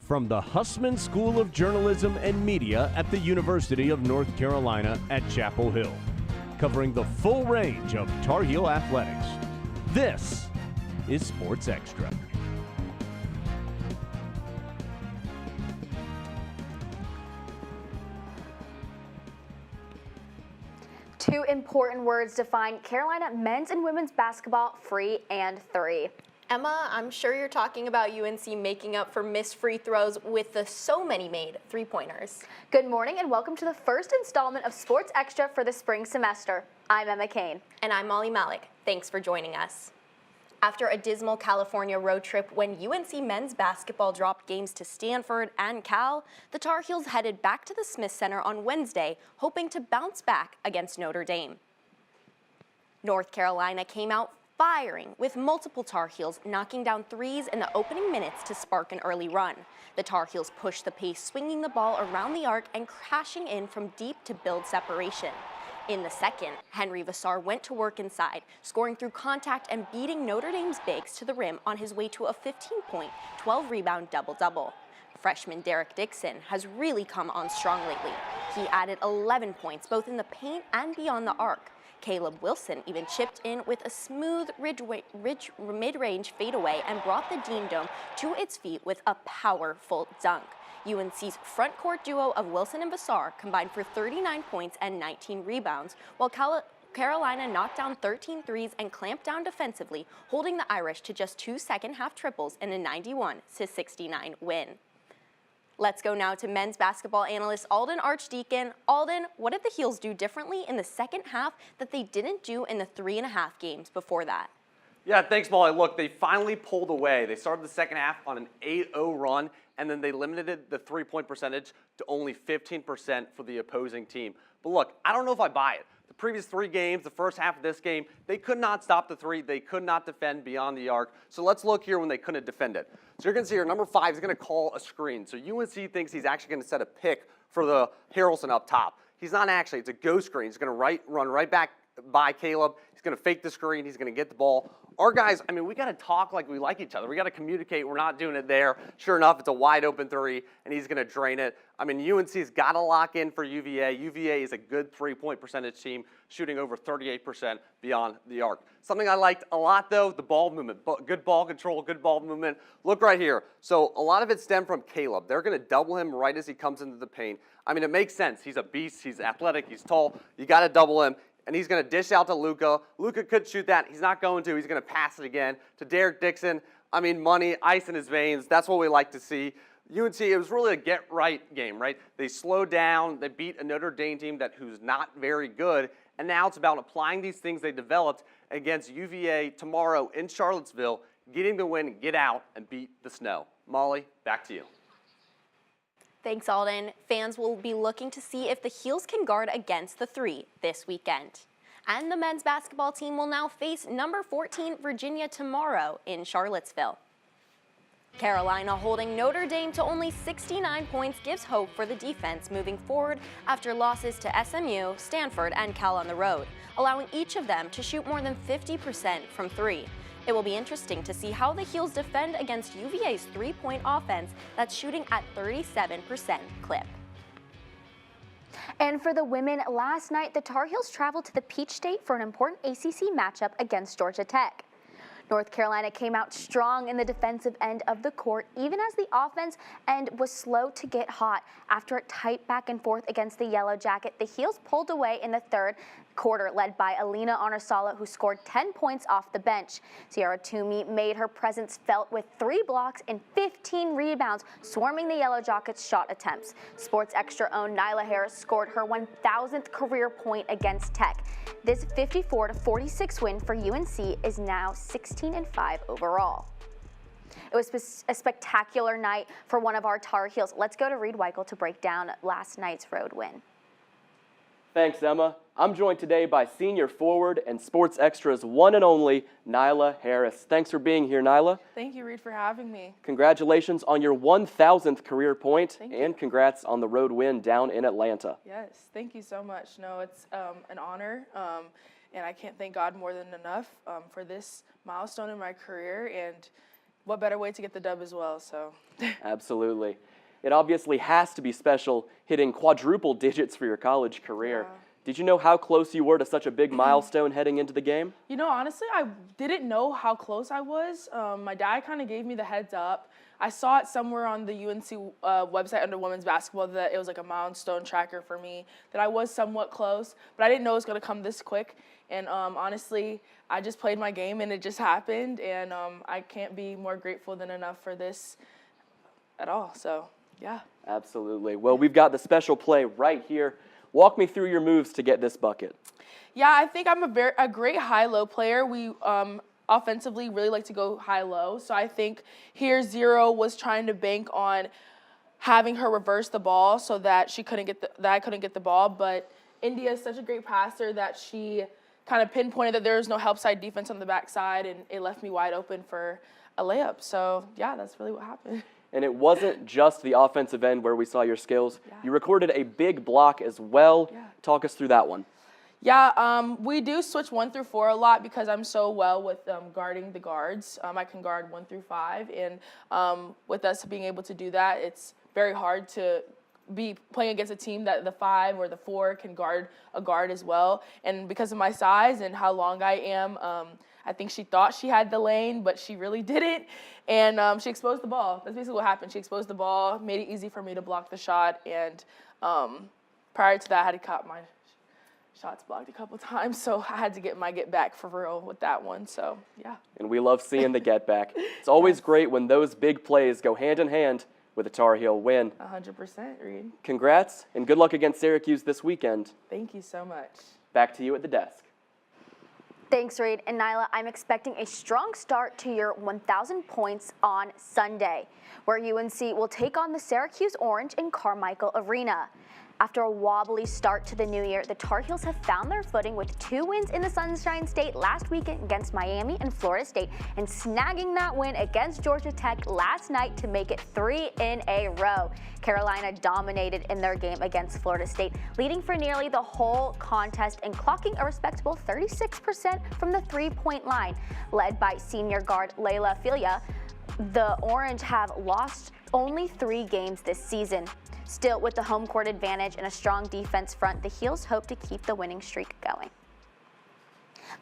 From the Hussman School of Journalism and Media at the University of North Carolina at Chapel Hill, covering the full range of Tar Heel athletics. This is Sports Extra. Two important words define Carolina men's and women's basketball: free and three. Emma, I'm sure you're talking about UNC making up for missed free throws with the so many made three-pointers. Good morning and welcome to the first installment of Sports Extra for the spring semester. I'm Emma Kane. And I'm Molly Malik. Thanks for joining us. After a dismal California road trip when UNC men's basketball dropped games to Stanford and Cal, the Tar Heels headed back to the Smith Center on Wednesday, hoping to bounce back against Notre Dame. North Carolina came out firing, with multiple Tar Heels knocking down threes in the opening minutes to spark an early run. The Tar Heels pushed the pace, swinging the ball around the arc and crashing in from deep to build separation. In the second, Henry Vassar went to work inside, scoring through contact and beating Notre Dame's bigs to the rim on his way to a 15-point, 12-rebound double-double. Freshman Derek Dixon has really come on strong lately. He added 11 points both in the paint and beyond the arc. Caleb Wilson even chipped in with a smooth mid-range fadeaway and brought the Dean Dome to its feet with a powerful dunk. UNC's front court duo of Wilson and Vassar combined for 39 points and 19 rebounds, while Carolina knocked down 13 threes and clamped down defensively, holding the Irish to just 2 second-half triples in a 91-69 win. Let's go now to men's basketball analyst Alden Archdeacon. Alden, what did the Heels do differently in the second half that they didn't do in the 3.5 games before that? Yeah, thanks, Molly. Look, they finally pulled away. They started the second half on an 8-0 run, and then they limited the three-point percentage to only 15% for the opposing team. But look, I don't know if I buy it. The previous 3 games, the first half of this game, they could not stop the three. They could not defend beyond the arc. So let's look here when they couldn't defend it. So you're going to see here, number 5 is going to call a screen. So UNC thinks he's actually going to set a pick for the Harrelson up top. He's not actually. It's a go screen. He's going to run right back by Caleb. He's going to fake the screen. He's going to get the ball. Our guys, I mean, we got to talk like we like each other. We got to communicate. We're not doing it there. Sure enough, it's a wide open three, and he's going to drain it. I mean, UNC's got to lock in for UVA. UVA is a good three-point percentage team, shooting over 38% beyond the arc. Something I liked a lot, though, the ball movement. Good ball control, good ball movement. Look right here. So a lot of it stemmed from Caleb. They're going to double him right as he comes into the paint. I mean, it makes sense. He's a beast. He's athletic. He's tall. You got to double him. And he's going to dish out to Luka. Luka could shoot that. He's not going to. He's going to pass it again to Derek Dixon. I mean, money, ice in his veins. That's what we like to see. UNC, it was really a get-right game, right? They slowed down. They beat a Notre Dame team who's not very good. And now it's about applying these things they developed against UVA tomorrow in Charlottesville, getting the win, get out, and beat the Snow. Molly, back to you. Thanks, Alden. Fans will be looking to see if the Heels can guard against the three this weekend. And the men's basketball team will now face number 14 Virginia tomorrow in Charlottesville. Carolina holding Notre Dame to only 69 points gives hope for the defense moving forward after losses to SMU, Stanford, and Cal on the road, allowing each of them to shoot more than 50% from three. It will be interesting to see how the Heels defend against UVA's three-point offense that's shooting at 37% clip. And for the women, last night the Tar Heels traveled to the Peach State for an important ACC matchup against Georgia Tech. North Carolina came out strong in the defensive end of the court, even as the offense end was slow to get hot. After a tight back and forth against the Yellow Jacket, the Heels pulled away in the third quarter, led by Alina Onarsala, who scored 10 points off the bench. Sierra Toomey made her presence felt with 3 blocks and 15 rebounds, swarming the Yellow Jackets' shot attempts. Sports Extra owned Nyla Harris scored her 1,000th career point against Tech. This 54-46 win for UNC is now 16-5 overall. It was a spectacular night for one of our Tar Heels. Let's go to Reed Weichel to break down last night's road win. Thanks, Emma. I'm joined today by senior forward and Sports Extra's one and only Nyla Harris. Thanks for being here, Nyla. Thank you, Reed, for having me. Congratulations on your 1,000th career point, Thank you. and congrats on the road win down in Atlanta. Yes, thank you so much. No, it's an honor, and I can't thank God more than enough for this milestone in my career. And what better way to get the dub as well, so. Absolutely. It obviously has to be special hitting quadruple digits for your college career. Yeah. Did you know how close you were to such a big milestone heading into the game? You know, honestly, I didn't know how close I was. My dad kind of gave me the heads up. I saw it somewhere on the UNC website under women's basketball that it was like a milestone tracker for me, that I was somewhat close, but I didn't know it was going to come this quick. And honestly, I just played my game and it just happened, and I can't be more grateful than enough for this at all. So, yeah. Absolutely. Well, we've got the special play right here. Walk me through your moves to get this bucket. Yeah, I think I'm a great high-low player. We offensively really like to go high-low. So I think here Zero was trying to bank on having her reverse the ball so that I couldn't get the ball. But India is such a great passer that she kind of pinpointed that there was no help side defense on the backside, and it left me wide open for a layup. So yeah, that's really what happened. And it wasn't just the offensive end where we saw your skills. Yeah. You recorded a big block as well. Yeah. Talk us through that one. Yeah, we do switch 1 through 4 a lot because I'm so well with guarding the guards. I can guard 1 through 5, and with us being able to do that, it's very hard to be playing against a team that the 5 or the 4 can guard a guard as well. And because of my size and how long I am, I think she thought she had the lane, but she really didn't. And she exposed the ball. That's basically what happened. She exposed the ball, made it easy for me to block the shot. And prior to that, I had to cut my shots blocked a couple times, so I had to get my get back for real with that one. So, yeah. And we love seeing the get back. It's always great when those big plays go hand in hand with a Tar Heel win. 100%, Reed. Congrats, and good luck against Syracuse this weekend. Thank you so much. Back to you at the desk. Thanks, Reed. And Nyla, I'm expecting a strong start to your 1,000 points on Sunday, where UNC will take on the Syracuse Orange in Carmichael Arena. After a wobbly start to the new year, the Tar Heels have found their footing with 2 wins in the Sunshine State last weekend against Miami and Florida State, and snagging that win against Georgia Tech last night to make it 3 in a row. Carolina dominated in their game against Florida State, leading for nearly the whole contest and clocking a respectable 36% from the three-point line. Led by senior guard Layla Filia, the Orange have lost only 3 games this season. Still, with the home court advantage and a strong defense front, the Heels hope to keep the winning streak going.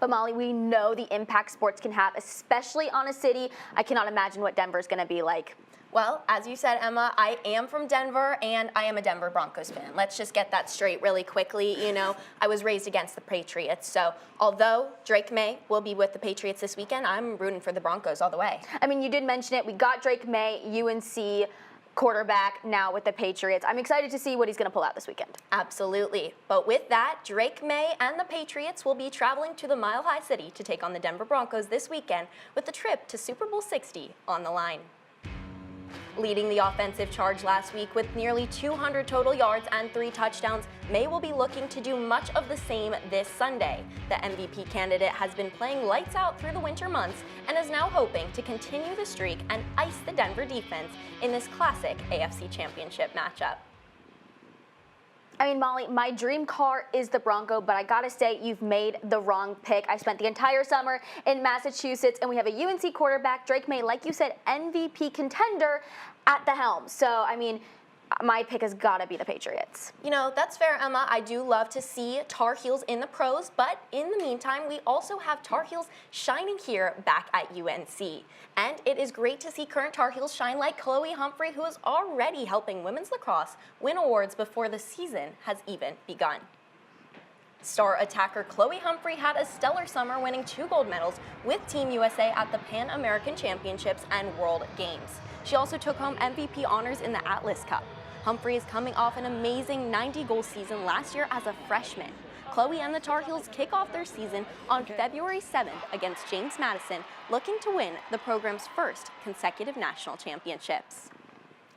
But Molly, we know the impact sports can have, especially on a city. I cannot imagine what Denver's going to be like. Well, as you said, Emma, I am from Denver, and I am a Denver Broncos fan. Let's just get that straight really quickly. You know, I was raised against the Patriots, so although Drake May will be with the Patriots this weekend, I'm rooting for the Broncos all the way. I mean, you did mention it. We got Drake May, UNC quarterback, now with the Patriots. I'm excited to see what he's going to pull out this weekend. Absolutely. But with that, Drake May and the Patriots will be traveling to the Mile High City to take on the Denver Broncos this weekend, with the trip to Super Bowl 60 on the line. Leading the offensive charge last week with nearly 200 total yards and 3 touchdowns, May will be looking to do much of the same this Sunday. The MVP candidate has been playing lights out through the winter months and is now hoping to continue the streak and ice the Denver defense in this classic AFC Championship matchup. I mean, Molly, my dream car is the Bronco, but I gotta say, you've made the wrong pick. I spent the entire summer in Massachusetts, and we have a UNC quarterback, Drake May, like you said, MVP contender at the helm. So, I mean, my pick has gotta be the Patriots. You know, that's fair, Emma. I do love to see Tar Heels in the pros, but in the meantime, we also have Tar Heels shining here back at UNC. And it is great to see current Tar Heels shine like Chloe Humphrey, who is already helping women's lacrosse win awards before the season has even begun. Star attacker Chloe Humphrey had a stellar summer, winning 2 gold medals with Team USA at the Pan American Championships and World Games. She also took home MVP honors in the Atlas Cup. Humphrey is coming off an amazing 90-goal season last year as a freshman. Chloe and the Tar Heels kick off their season on February 7th against James Madison, looking to win the program's first consecutive national championships.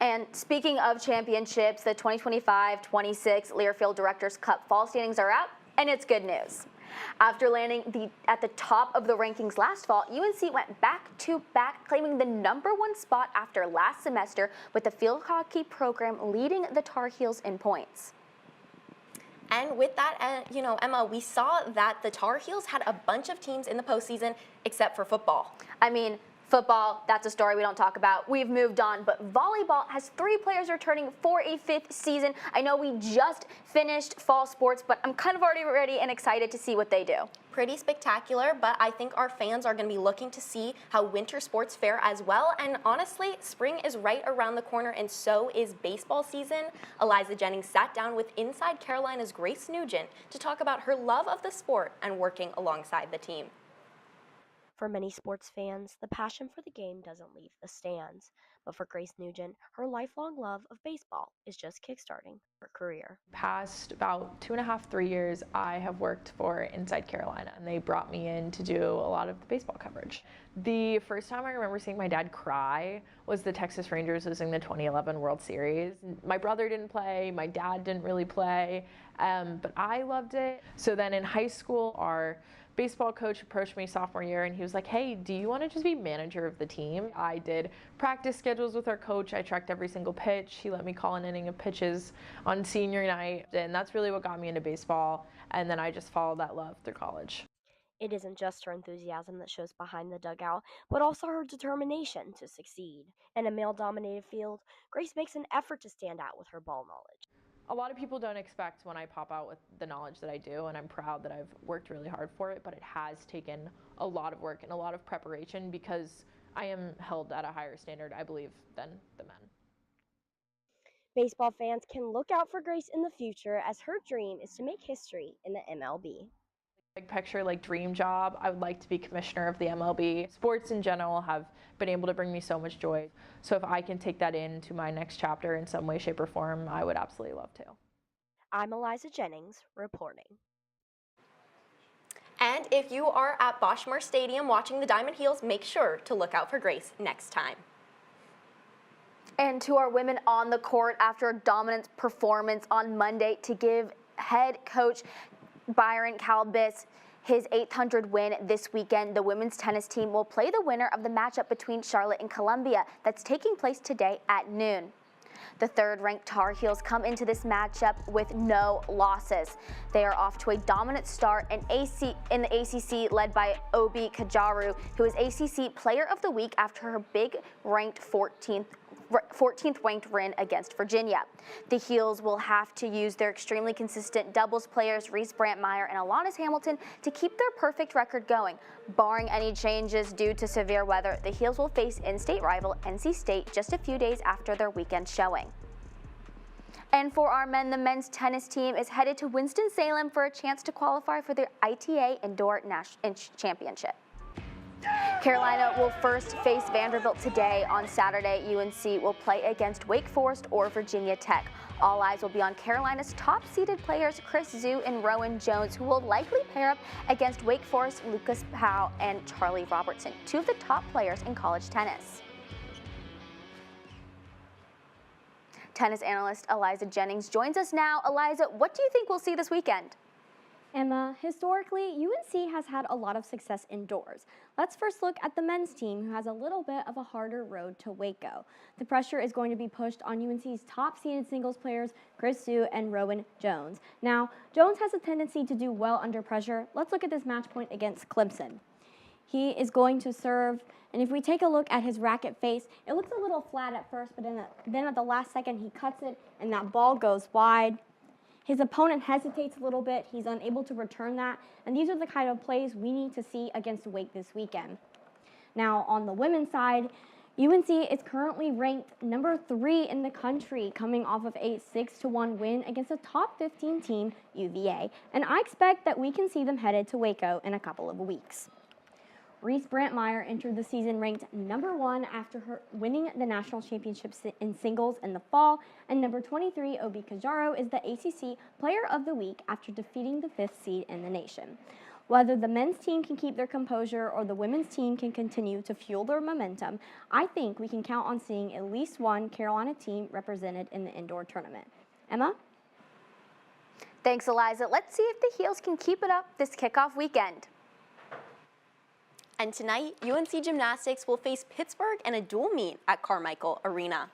And speaking of championships, the 2025-26 Learfield Directors Cup fall standings are out, and it's good news. After landing at the top of the rankings last fall, UNC went back-to-back, claiming the #1 spot after last semester, with the field hockey program leading the Tar Heels in points. And with that, you know, Emma, we saw that the Tar Heels had a bunch of teams in the postseason except for football. I mean, Football, that's a story we don't talk about. We've moved on, but volleyball has 3 players returning for a 5th season. I know we just finished fall sports, but I'm kind of already ready and excited to see what they do. Pretty spectacular, but I think our fans are going to be looking to see how winter sports fare as well. And honestly, spring is right around the corner, and so is baseball season. Eliza Jennings sat down with Inside Carolina's Grace Nugent to talk about her love of the sport and working alongside the team. For many sports fans, the passion for the game doesn't leave the stands. But for Grace Nugent, her lifelong love of baseball is just kickstarting her career. Past about 2.5, 3 years, I have worked for Inside Carolina, and they brought me in to do a lot of the baseball coverage. The first time I remember seeing my dad cry was the Texas Rangers losing the 2011 World Series. My brother didn't play, my dad didn't really play, but I loved it. So then in high school, our baseball coach approached me sophomore year and he was like, hey, do you want to just be manager of the team? I did practice schedules with our coach. I tracked every single pitch. He let me call an inning of pitches on senior night. And that's really what got me into baseball. And then I just followed that love through college. It isn't just her enthusiasm that shows behind the dugout, but also her determination to succeed. In a male-dominated field, Grace makes an effort to stand out with her ball knowledge. A lot of people don't expect when I pop out with the knowledge that I do, and I'm proud that I've worked really hard for it, but it has taken a lot of work and a lot of preparation because I am held at a higher standard, I believe, than the men. Baseball fans can look out for Grace in the future as her dream is to make history in the MLB. Big picture, like dream job, I would like to be commissioner of the MLB. Sports in general have been able to bring me so much joy. So if I can take that into my next chapter in some way, shape, or form, I would absolutely love to. I'm Eliza Jennings, reporting. And if you are at Boschmer Stadium watching the Diamond Heels, make sure to look out for Grace next time. And to our women on the court, after a dominant performance on Monday to give head coach Byron Calbis his 800 win this weekend, the women's tennis team will play the winner of the matchup between Charlotte and Columbia that's taking place today at noon. The 3rd-ranked Tar Heels come into this matchup with no losses. They are off to a dominant start in the ACC, led by Obi Kajaru, who is ACC Player of the Week after her big ranked 14th ranked win against Virginia. The Heels will have to use their extremely consistent doubles players Reese Brantmeyer and Alanis Hamilton to keep their perfect record going. Barring any changes due to severe weather, the Heels will face in-state rival NC State just a few days after their weekend showing. And for our men, the men's tennis team is headed to Winston-Salem for a chance to qualify for the ITA Indoor Championship. Carolina will first face Vanderbilt today. On Saturday, UNC will play against Wake Forest or Virginia Tech. All eyes will be on Carolina's top-seeded players Chris Zhu and Rowan Jones, who will likely pair up against Wake Forest Lucas Powell and Charlie Robertson, 2 of the top players in college tennis. Tennis analyst Eliza Jennings joins us now. Eliza, what do you think we'll see this weekend? Emma, historically, UNC has had a lot of success indoors. Let's first look at the men's team, who has a little bit of a harder road to Waco. The pressure is going to be pushed on UNC's top-seeded singles players, Chris Zhu and Rowan Jones. Now, Jones has a tendency to do well under pressure. Let's look at this match point against Clemson. He is going to serve, and if we take a look at his racket face, it looks a little flat at first, but then at the last second, he cuts it, and that ball goes wide. His opponent hesitates a little bit. He's unable to return that. And these are the kind of plays we need to see against Wake this weekend. Now, on the women's side, UNC is currently ranked number 3 in the country, coming off of a 6-1 win against a top 15 team, UVA. And I expect that we can see them headed to Waco in a couple of weeks. Reese Brantmeyer entered the season ranked number 1 after her winning the national championships in singles in the fall, and number 23, Obi Kajaro, is the ACC Player of the Week after defeating the 5th seed in the nation. Whether the men's team can keep their composure or the women's team can continue to fuel their momentum, I think we can count on seeing at least one Carolina team represented in the indoor tournament. Emma? Thanks, Eliza. Let's see if the Heels can keep it up this kickoff weekend. And tonight, UNC Gymnastics will face Pittsburgh in a dual meet at Carmichael Arena.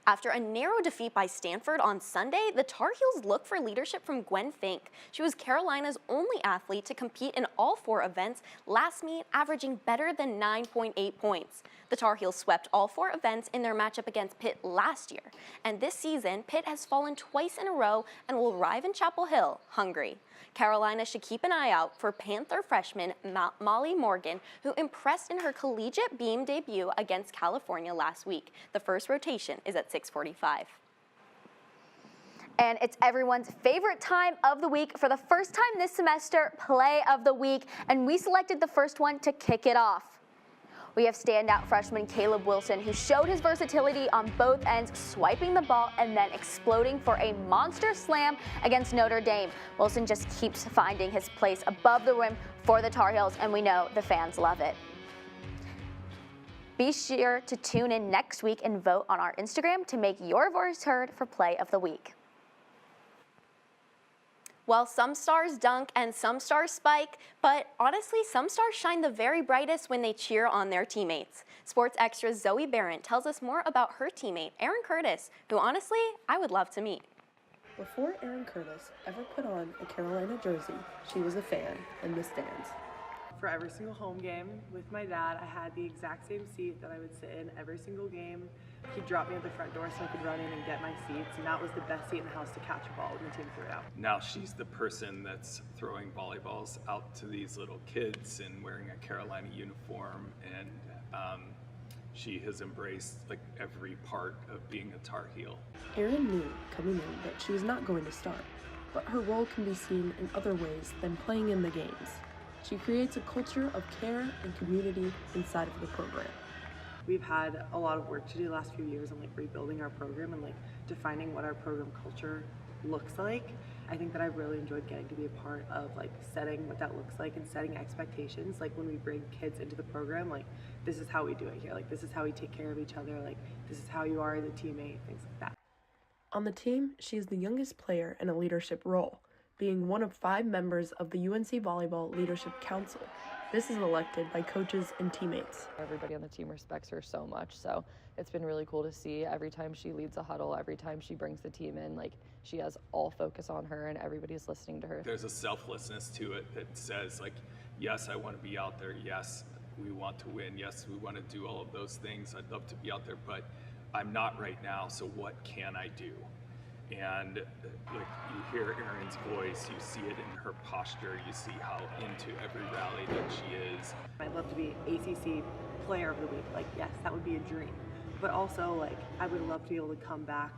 After a narrow defeat by Stanford on Sunday, the Tar Heels look for leadership from Gwen Fink. She was Carolina's only athlete to compete in all 4 events last meet, averaging better than 9.8 points. The Tar Heels swept all 4 events in their matchup against Pitt last year. And this season, Pitt has fallen twice in a row and will arrive in Chapel Hill hungry. Carolina should keep an eye out for Panther freshman Molly Morgan, who impressed in her collegiate beam debut against California last week. The first rotation is at 6:45. And it's everyone's favorite time of the week for the first time this semester, Play of the Week, and we selected the first one to kick it off. We have standout freshman Caleb Wilson, who showed his versatility on both ends, swiping the ball and then exploding for a monster slam against Notre Dame. Wilson just keeps finding his place above the rim for the Tar Heels, and we know the fans love it. Be sure to tune in next week and vote on our Instagram to make your voice heard for Play of the Week. Well, some stars dunk and some stars spike, but honestly, some stars shine the very brightest when they cheer on their teammates. Sports Extra's Zoe Barrett tells us more about her teammate, Erin Curtis, who honestly, I would love to meet. Before Erin Curtis ever put on a Carolina jersey, she was a fan in the stands. For every single home game with my dad, I had the exact same seat that I would sit in every single game. He'd drop me at the front door so I could run in and get my seats, and that was the best seat in the house to catch a ball when the team threw it out. Now she's the person that's throwing volleyballs out to these little kids and wearing a Carolina uniform, and she has embraced like every part of being a Tar Heel. Erin knew coming in that she was not going to start, but her role can be seen in other ways than playing in the games. She creates a culture of care and community inside of the program. We've had a lot of work to do the last few years on like rebuilding our program and like defining what our program culture looks like. I think that I've really enjoyed getting to be a part of like setting what that looks like and setting expectations. Like when we bring kids into the program, like this is how we do it here. Like this is how we take care of each other. Like this is how you are as a teammate, things like that. On the team, she is the youngest player in a leadership role, being one of 5 members of the UNC Volleyball Leadership Council. This is elected by coaches and teammates. Everybody on the team respects her so much, so it's been really cool to see. Every time she leads a huddle, every time she brings the team in, like she has all focus on her and everybody's listening to her. There's a selflessness to it that says like, yes, I want to be out there. Yes, we want to win. Yes, we want to do all of those things. I'd love to be out there, but I'm not right now, so what can I do? And like you hear Erin's voice, you see it in her posture, you see how into every rally that she is. I'd love to be ACC Player of the Week. Like, yes, that would be a dream. But also, like, I would love to be able to come back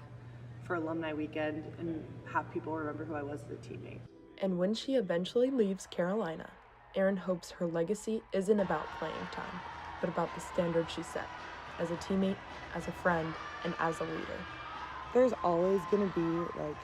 for Alumni Weekend and have people remember who I was as a teammate. And when she eventually leaves Carolina, Erin hopes her legacy isn't about playing time, but about the standard she set as a teammate, as a friend, and as a leader. There's always going to be like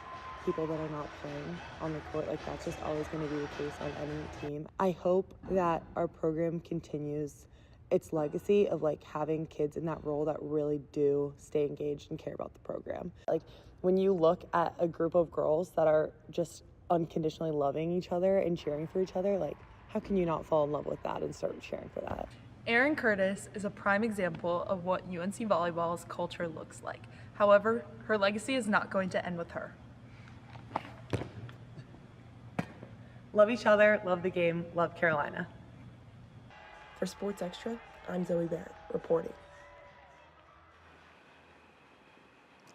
people that are not playing on the court. Like that's just always going to be the case on any team. I hope that our program continues its legacy of like having kids in that role that really do stay engaged and care about the program. Like when you look at a group of girls that are just unconditionally loving each other and cheering for each other, like how can you not fall in love with that and start cheering for that? Erin Curtis is a prime example of what UNC Volleyball's culture looks like. However, her legacy is not going to end with her. Love each other, love the game, love Carolina. For Sports Extra, I'm Zoe Barrett, reporting.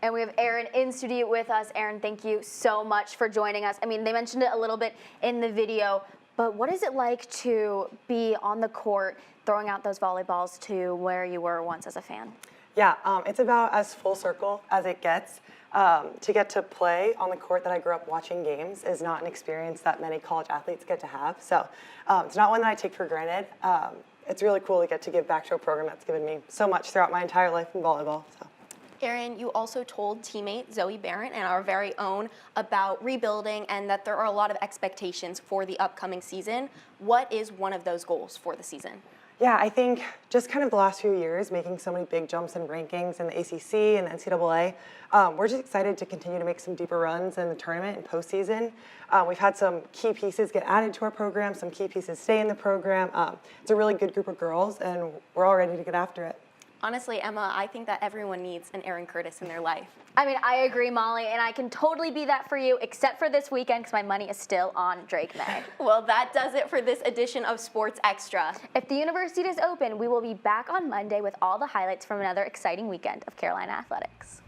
And we have Erin in studio with us. Erin, thank you so much for joining us. I mean, they mentioned it a little bit in the video, but what is it like to be on the court throwing out those volleyballs to where you were once as a fan? Yeah, it's about as full circle as it gets. To get to play on the court that I grew up watching games is not an experience that many college athletes get to have. So it's not one that I take for granted. It's really cool to get to give back to a program that's given me so much throughout my entire life in volleyball. So. Erin, you also told teammate Zoe Barrett and our very own about rebuilding and that there are a lot of expectations for the upcoming season. What is one of those goals for the season? Yeah, I think just kind of the last few years, making so many big jumps in rankings in the ACC and the NCAA, we're just excited to continue to make some deeper runs in the tournament and postseason. We've had some key pieces get added to our program, some key pieces stay in the program. It's a really good group of girls, and we're all ready to get after it. Honestly, Emma, I think that everyone needs an Aaron Curtis in their life. I mean, I agree, Molly, and I can totally be that for you, except for this weekend because my money is still on Drake May. Well, that does it for this edition of Sports Extra. If the university is open, we will be back on Monday with all the highlights from another exciting weekend of Carolina athletics.